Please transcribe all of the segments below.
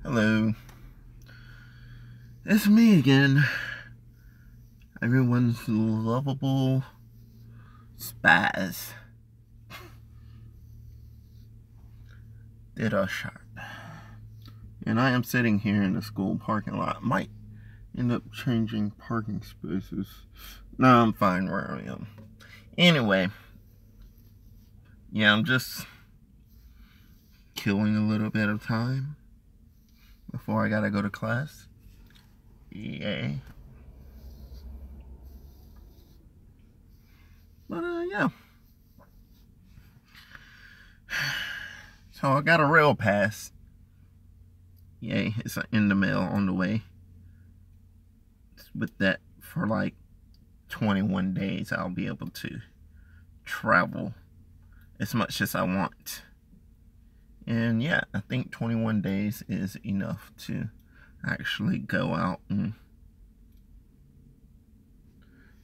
Hello. It's me again. Everyone's lovable spaz. Ditto Sharp. And I am sitting here in the school parking lot. Might end up changing parking spaces. No, I'm fine where I am. Anyway. Yeah, I'm just killing a little bit of time before I gotta go to class. Yay. But yeah. So I got a rail pass. Yay, it's in the mail on the way. With that, for like 21 days, I'll be able to travel as much as I want. And yeah, I think 21 days is enough to actually go out and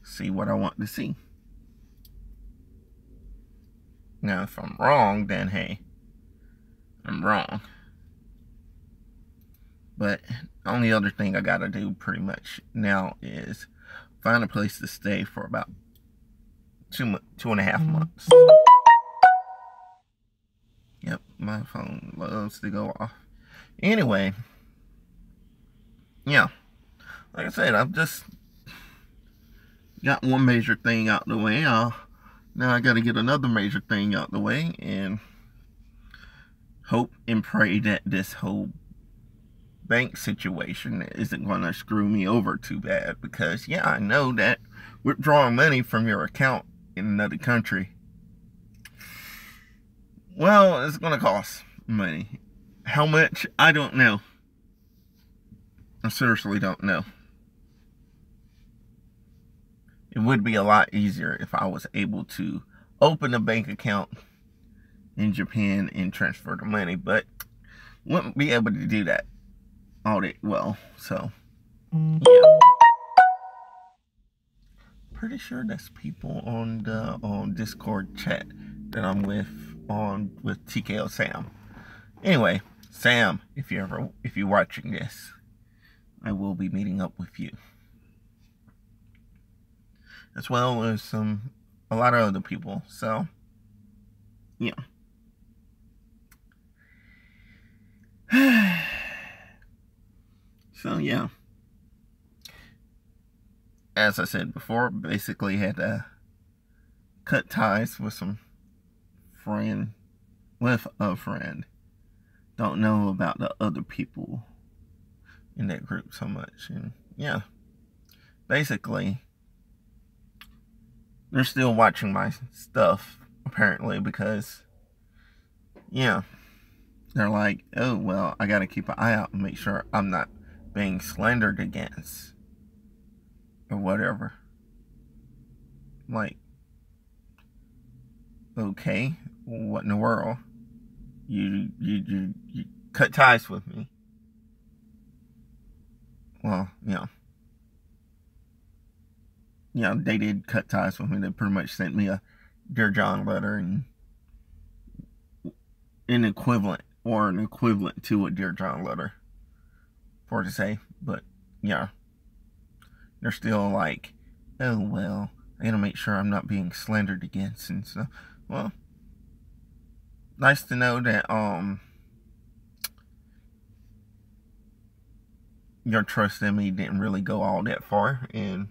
see what I want to see. Now, if I'm wrong, then hey, I'm wrong. But the only other thing I gotta do pretty much now is find a place to stay for about 2.5 months. Yep, my phone loves to go off. Anyway, yeah, like I said, I've just got one major thing out the way. Now I gotta get another major thing out the way and hope and pray that this whole bank situation isn't going to screw me over too bad, because yeah, I know that withdrawing money from your account in another country, well, it's going to cost money. How much? I don't know. I seriously don't know. It would be a lot easier if I was able to open a bank account in Japan and transfer the money, but wouldn't be able to do that all that well. So yeah, pretty sure that's people on the Discord chat that I'm with with TKO Sam. Anyway, Sam, if you're watching this, I will be meeting up with you, as well as a lot of other people. So yeah. So yeah, as I said before, basically had to cut ties with a friend. Don't know about the other people in that group so much. And yeah, basically they're still watching my stuff apparently, because yeah, they're like, oh well, I gotta keep an eye out and make sure I'm not being slandered against or whatever. Like, okay, what in the world? You cut ties with me. Well, they did cut ties with me. They pretty much sent me a Dear John letter and an equivalent to a Dear John letter for to say. But yeah, they're still like, oh well, I gotta make sure I'm not being slandered against and stuff. Well, nice to know that your trust in me didn't really go all that far. And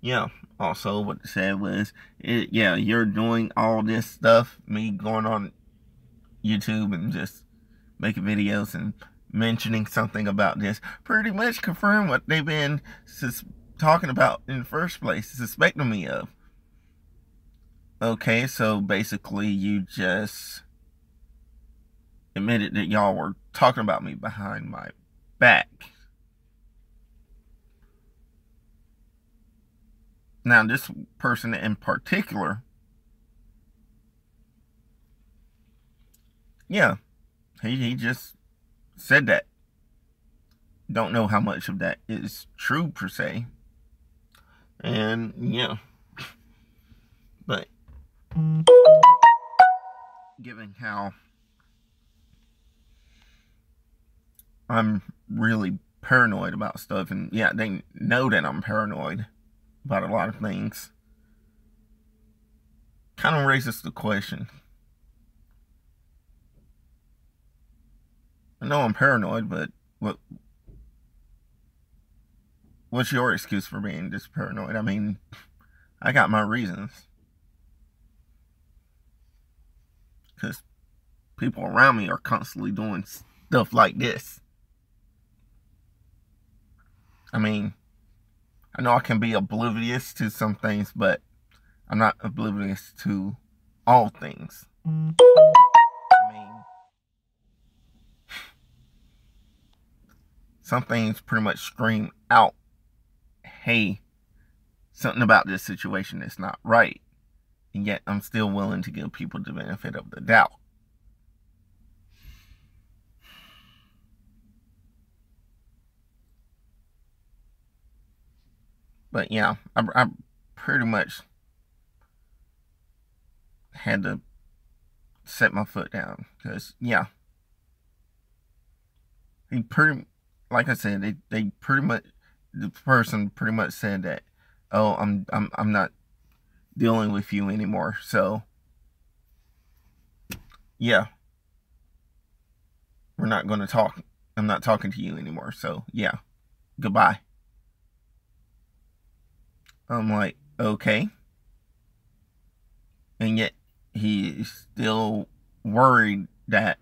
yeah, also what they said was, yeah, you're doing all this stuff, me going on YouTube and just making videos and mentioning something about this, pretty much confirm what they've been talking about in the first place, suspecting me of. Okay, so basically you just admitted that y'all were talking about me behind my back. Now, this person in particular, yeah, he just said that. Don't know how much of that is true per se. And yeah, but given how I'm really paranoid about stuff, and yeah, they know that I'm paranoid about a lot of things. Kind of raises the question. I know I'm paranoid, but what's your excuse for being this paranoid? I mean, I got my reasons. Because people around me are constantly doing stuff like this. I mean, I know I can be oblivious to some things, but I'm not oblivious to all things. I mean, some things pretty much scream out, hey, something about this situation is not right. And yet I'm still willing to give people the benefit of the doubt. But yeah, I pretty much had to set my foot down. Because, yeah, he pretty, like I said, they pretty much, the person pretty much said that, oh, I'm not dealing with you anymore. So, yeah, we're not going to talk. I'm not talking to you anymore. So, yeah, goodbye. I'm like, okay. And yet he's still worried that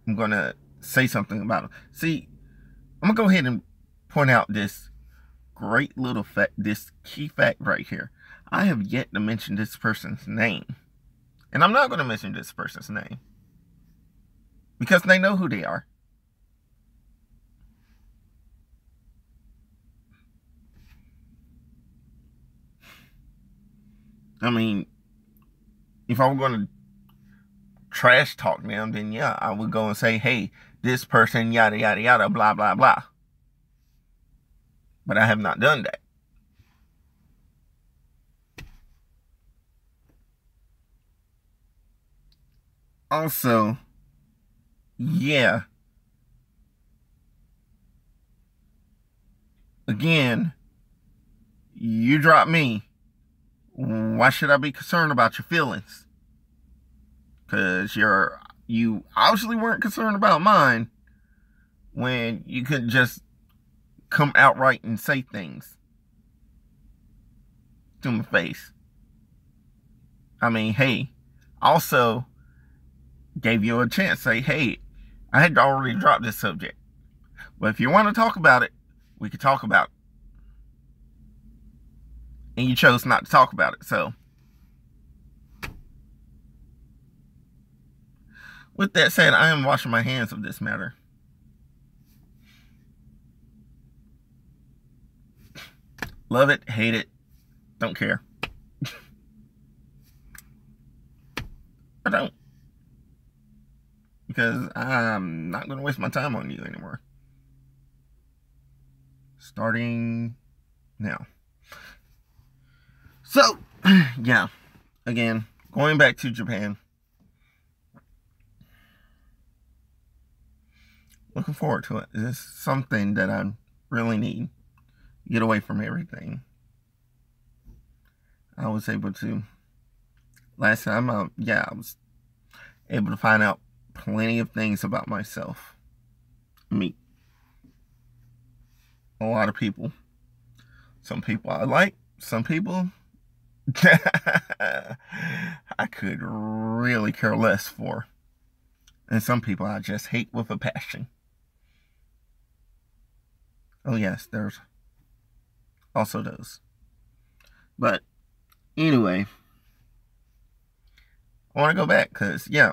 I'm going to say something about him. See, I'm going to go ahead and point out this great little fact, this key fact right here. I have yet to mention this person's name. And I'm not going to mention this person's name. Because they know who they are. I mean, if I were going to trash talk them, then yeah, I would go and say, hey, this person, yada, yada, yada, blah, blah, blah. But I have not done that. Also, yeah. Again, you dropped me. Why should I be concerned about your feelings? Because you obviously weren't concerned about mine when you could just come outright and say things to my face. I mean, hey, also gave you a chance. Say, hey, I had already dropped this subject. But if you want to talk about it, we could talk about it. And you chose not to talk about it, so. With that said, I am washing my hands of this matter. Love it, hate it, don't care. I don't. Because I'm not going to waste my time on you anymore. Starting now. So, yeah. Again, going back to Japan. Looking forward to it. It's something that I really need. Get away from everything. I was able to, last time, I was able to find out plenty of things about myself. Me. A lot of people. Some people I like. Some people I could really care less for. And some people I just hate with a passion. Oh yes, there's also those. But anyway, I want to go back because, yeah,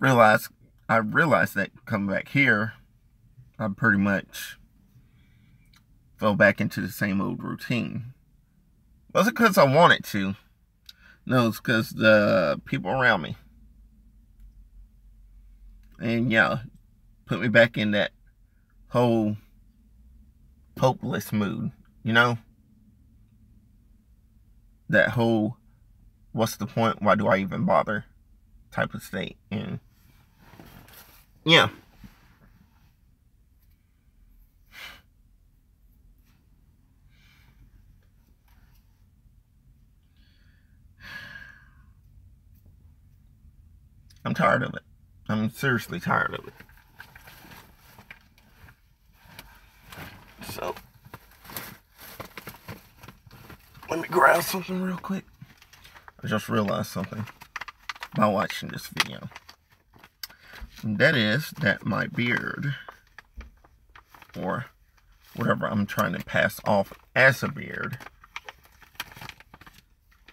I realized that coming back here, I pretty much fell back into the same old routine. It wasn't because I wanted to. No, it's because the people around me. And yeah, put me back in that whole hopeless mood, you know? That whole, what's the point? Why do I even bother? Type of state. And yeah. I'm tired of it. I'm seriously tired of it. So, let me grab something real quick. I just realized something by watching this video. And that is that my beard, or whatever I'm trying to pass off as a beard,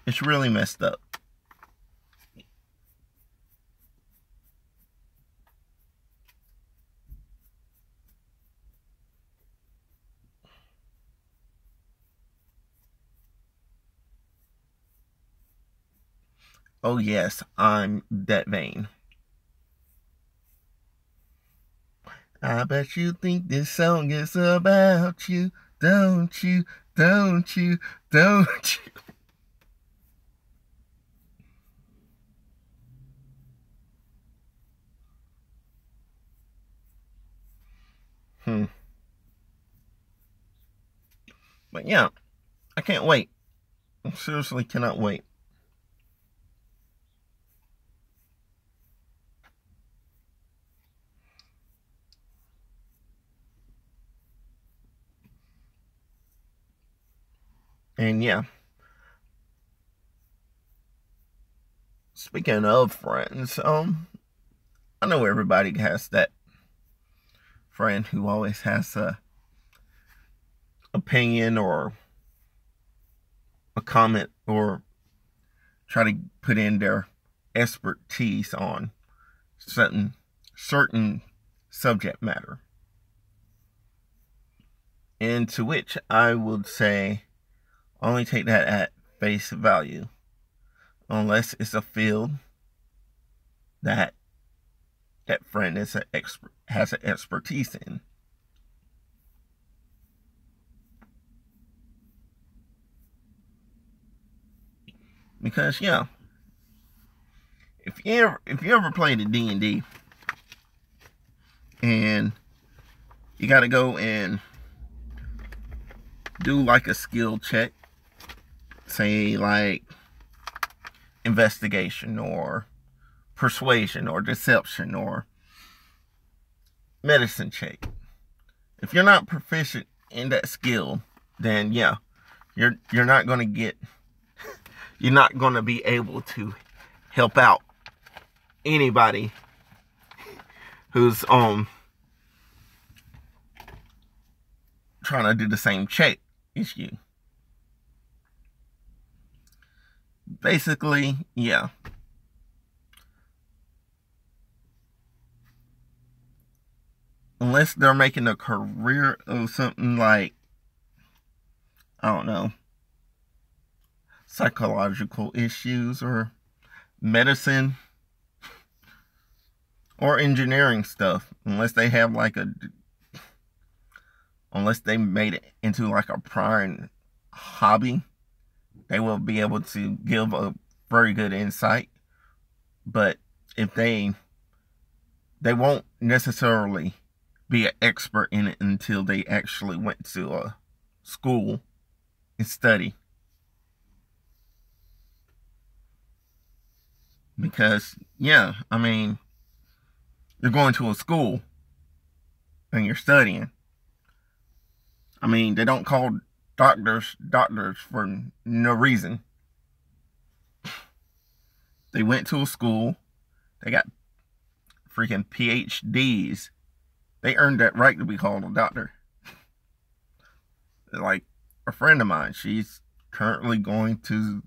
it's really messed up. Oh yes, I'm that vain. I bet you think this song is about you, don't you, don't you, don't you? But yeah, I can't wait. I seriously cannot wait. And yeah, speaking of friends, I know everybody has that friend who always has a opinion or a comment or try to put in their expertise on certain subject matter. And to which I would say only take that at face value, unless it's a field that that friend is has an expertise in. Because yeah, if you ever played a D&D and you got to go and do like a skill check, say like investigation or persuasion or deception or medicine check. If you're not proficient in that skill, then yeah, you're not going to get, you're not going to be able to help out anybody who's trying to do the same check as you. Basically, yeah. Unless they're making a career of something like, I don't know, psychological issues or medicine or engineering stuff. Unless they have like unless they made it into like a prime hobby, they will be able to give a very good insight. But if they won't necessarily be an expert in it until they actually went to a school and study. Because yeah, I mean, you're going to a school and you're studying. I mean, they don't call doctors for no reason. They went to a school. They got freaking PhDs. They earned that right to be called a doctor. Like a friend of mine, she's currently going to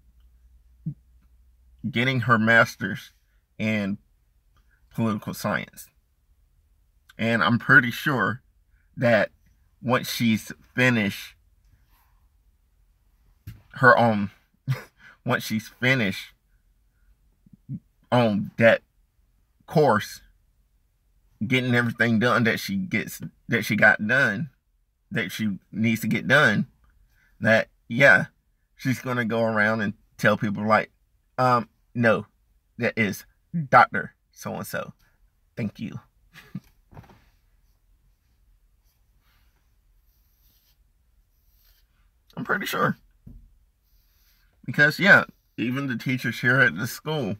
getting her master's in political science. And I'm pretty sure that once she's finished her once she's finished on that course, getting everything done that she got done, that she needs to get done, that yeah, she's gonna go around and tell people like, no, that is Dr. So and so. Thank you. I'm pretty sure. Because yeah, even the teachers here at the school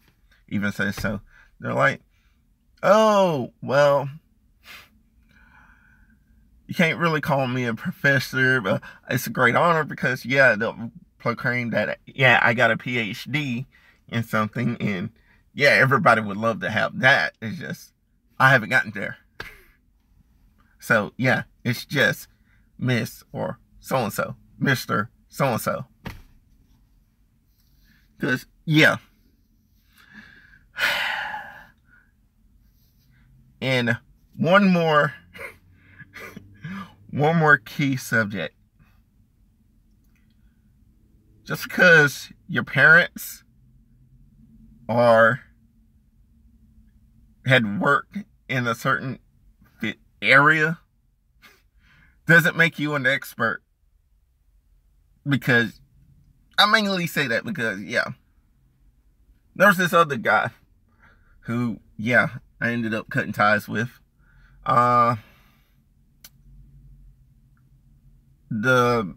even say so. They're like, oh, well, you can't really call me a professor, but it's a great honor because, yeah, they'll proclaim that, yeah, I got a PhD in something, and yeah, everybody would love to have that. It's just, I haven't gotten there. So, yeah, it's just Miss or so-and-so, Mr. so-and-so. Because, yeah. And one more key subject. Just because your parents had worked in a certain area doesn't make you an expert. Because I mainly say that because, yeah, there's this other guy who, yeah, I ended up cutting ties with. The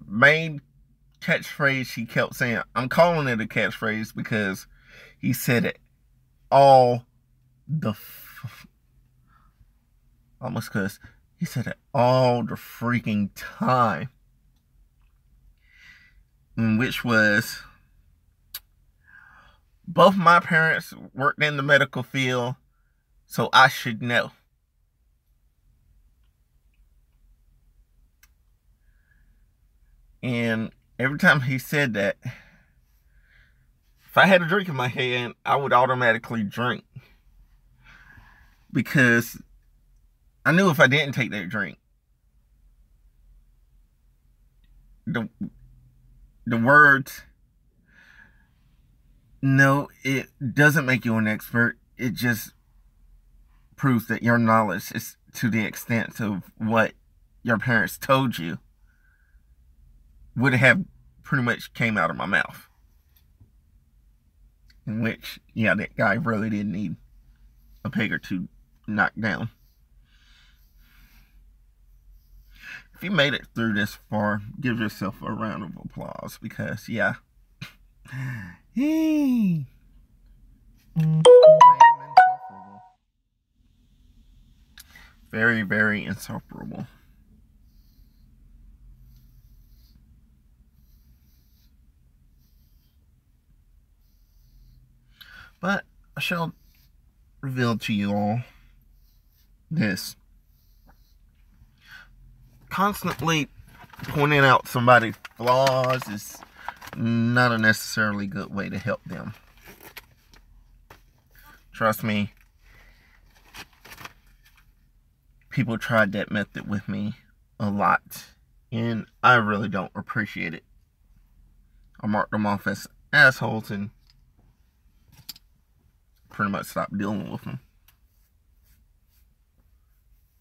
main catchphrase he kept saying, I'm calling it a catchphrase because he said it all the almost cuss. He said it all the freaking time. Which was, both my parents worked in the medical field, so I should know. And every time he said that, if I had a drink in my hand, I would automatically drink. Because I knew if I didn't take that drink, the words, no, it doesn't make you an expert. It just proves that your knowledge is to the extent of what your parents told you would have pretty much came out of my mouth. In which, yeah, that guy really did need a peg or two knocked down. If you made it through this far, give yourself a round of applause because, yeah. Hey. Very, very insufferable. But I shall reveal to you all this. Constantly pointing out somebody's flaws is not a necessarily good way to help them. Trust me, people tried that method with me a lot, and I really don't appreciate it. I marked them off as assholes and pretty much stopped dealing with them.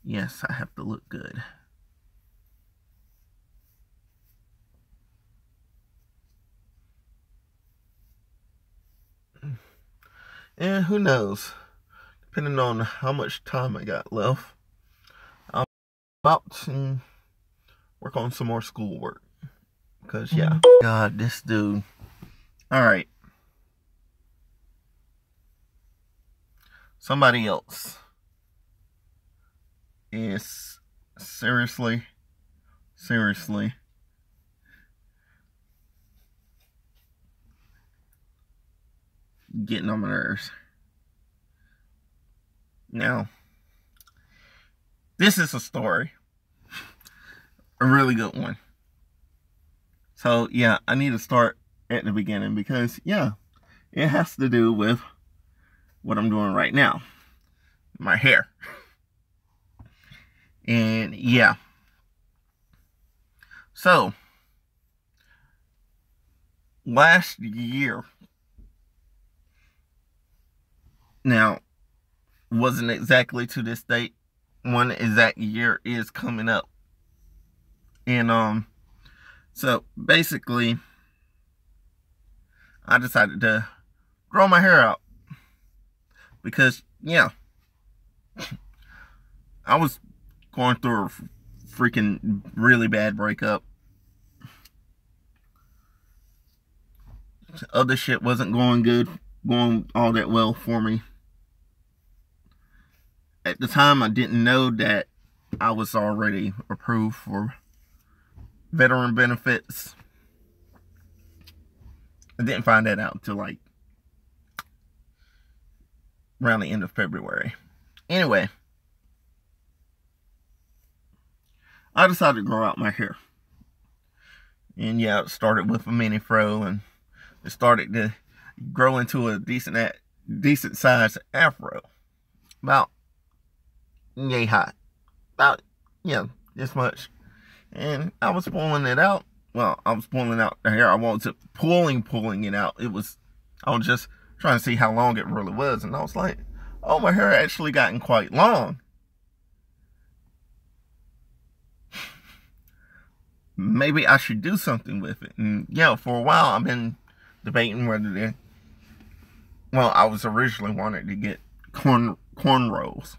Yes, I have to look good. And who knows, depending on how much time I got left, I'm about to work on some more schoolwork. Because, yeah, God, this dude. Alright. Somebody else is seriously getting on my nerves. Now, this is a story. A really good one. So, yeah, I need to start at the beginning because, yeah, it has to do with what I'm doing right now. My hair. And, yeah. So, last year, now, wasn't exactly to this date. One exact year is coming up. And, so, basically, I decided to grow my hair out. Because, yeah, I was going through a freaking really bad breakup. Other shit wasn't going all that well for me. at the time, I didn't know that I was already approved for veteran benefits. I didn't find that out until like around the end of February. Anyway, I decided to grow out my hair. And yeah, it started with a mini fro, and it started to grow into a decent sized afro. About yay high. About, yeah, this much. And I was pulling it out. Well, I was pulling out the hair. I wasn't pulling it out. I was just trying to see how long it really was. And I was like, oh, my hair actually gotten quite long. Maybe I should do something with it. And yeah, for a while I've been debating whether to. Well, I was originally wanting to get cornrows,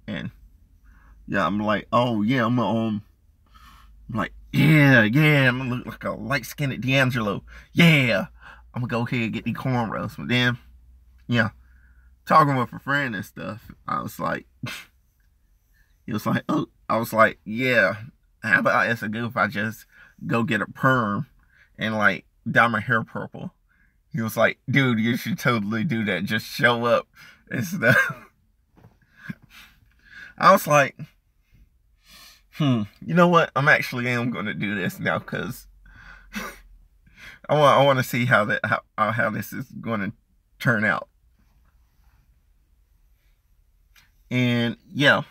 and yeah, I'm like, oh yeah, I'm like, yeah, I'm gonna look like a light-skinned D'Angelo. Yeah, I'm gonna go ahead and get these cornrows. But then, yeah, talking with a friend and stuff, I was like, he was like, oh, I was like, yeah. How about it's a good if I just go get a perm and like dye my hair purple? He was like, dude, you should totally do that. Just show up and stuff. I was like, you know what? I'm going to do this now because I want to see how this is going to turn out. And yeah.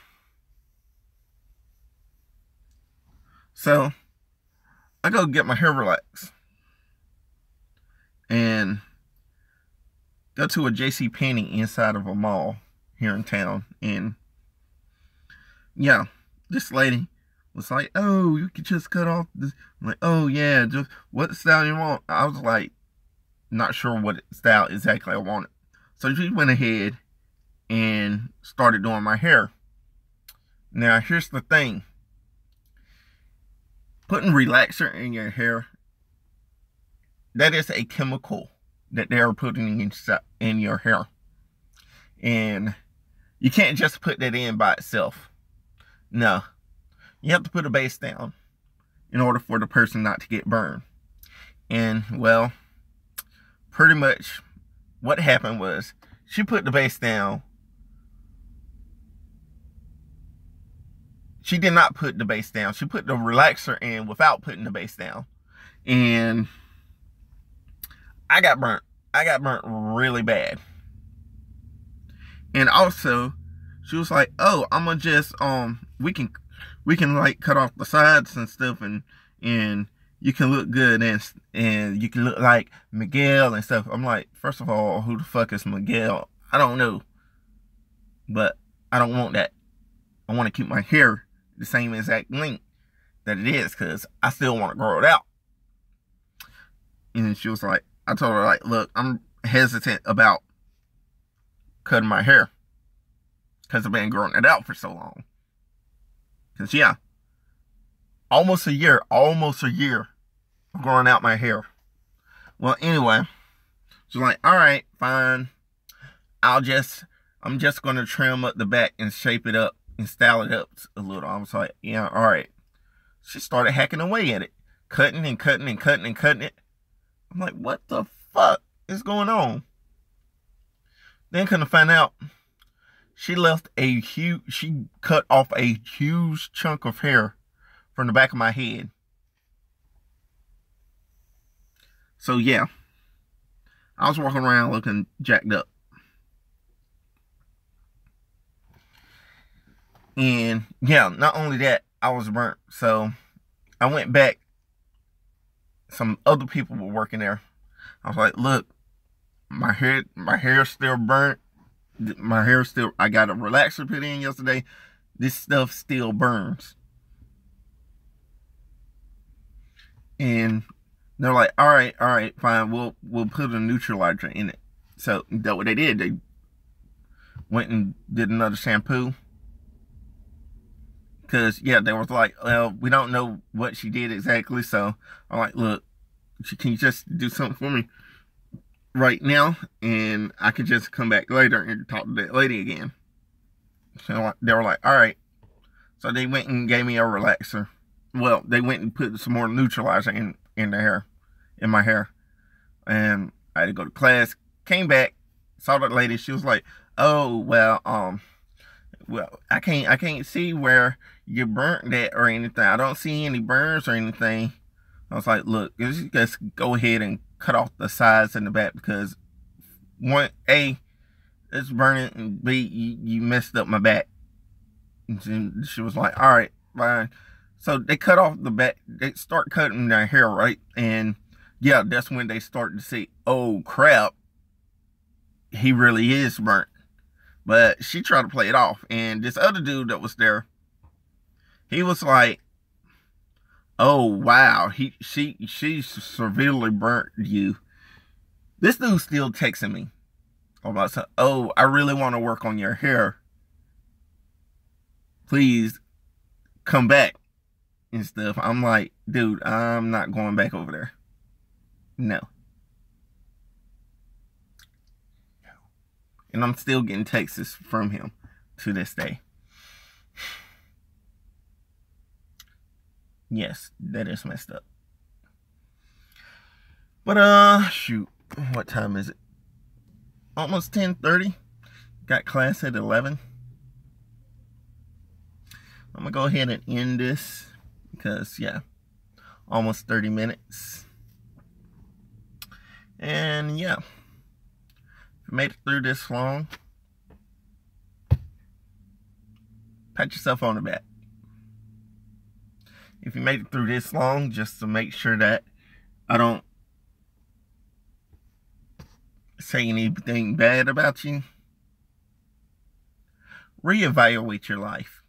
So, I go get my hair relaxed. And go to a JCPenney inside of a mall here in town. And, yeah, this lady was like, oh, you could just cut off this. I'm like, oh, yeah, just what style you want? I was like, not sure what style exactly I wanted. So, she went ahead and started doing my hair. Now, here's the thing. Putting relaxer in your hair, that is a chemical that they are putting in your hair. And you can't just put that in by itself. No. You have to put a base down in order for the person not to get burned. And, well, pretty much what happened was she put the base down. She did not put the base down. She put the relaxer in without putting the base down. And I got burnt. I got burnt really bad. And also, she was like, oh, I'm gonna just, we can like cut off the sides and stuff, and you can look good, and you can look like Miguel and stuff. I'm like, first of all, who the fuck is Miguel? I don't know. But I don't want that. I want to keep my hair the same exact length that it is, because I still want to grow it out. And she was like, I told her, like, look, I'm hesitant about cutting my hair because I've been growing it out for so long. Because, yeah, almost a year of growing out my hair. Well, anyway, she's like, all right, fine. I'm just going to trim up the back and shape it up and style it up a little. I was like, yeah, all right. She started hacking away at it, cutting and cutting and cutting and cutting it. I'm like, what the fuck is going on? Then couldn't find out, she cut off a huge chunk of hair from the back of my head. So yeah, I was walking around looking jacked up. And yeah, not only that, I was burnt. So I went back. Some other people were working there. I was like, look, my hair's still burnt. I got a relaxer put in yesterday. This stuff still burns. And they're like, all right, fine. We'll put a neutralizer in it. So that's what they did. They went and did another shampoo. Because, yeah, they was like, well, we don't know what she did exactly. So I'm like, look, can you just do something for me right now? And I could just come back later and talk to that lady again. So they were like, all right. So they went and gave me a relaxer. Well, they went and put some more neutralizer in my hair. And I had to go to class. Came back, saw that lady. She was like, "Oh, well, I can't see where you burnt that or anything. I don't see any burns or anything." I was like, "Look, just go ahead and cut off the sides and the back because one, A, it's burning, and B, you messed up my back." And she was like, "All right, fine." So they cut off the back. They start cutting their hair, right? And yeah, that's when they start to see, oh crap, he really is burnt. But she tried to play it off. And this other dude that was there, he was like, oh wow, she severely burnt you. This dude's still texting me about saying, oh, I really want to work on your hair. Please come back and stuff. I'm like, dude, I'm not going back over there. No. And I'm still getting texts from him to this day. Yes, that is messed up. But shoot, what time is it? Almost 10:30. Got class at 11. I'm gonna go ahead and end this because yeah, almost 30 minutes. And yeah, if you made it through this long, pat yourself on the back. If you made it through this long, just to make sure that I don't say anything bad about you, reevaluate your life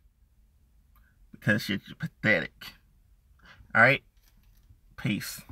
because you're pathetic. All right, peace.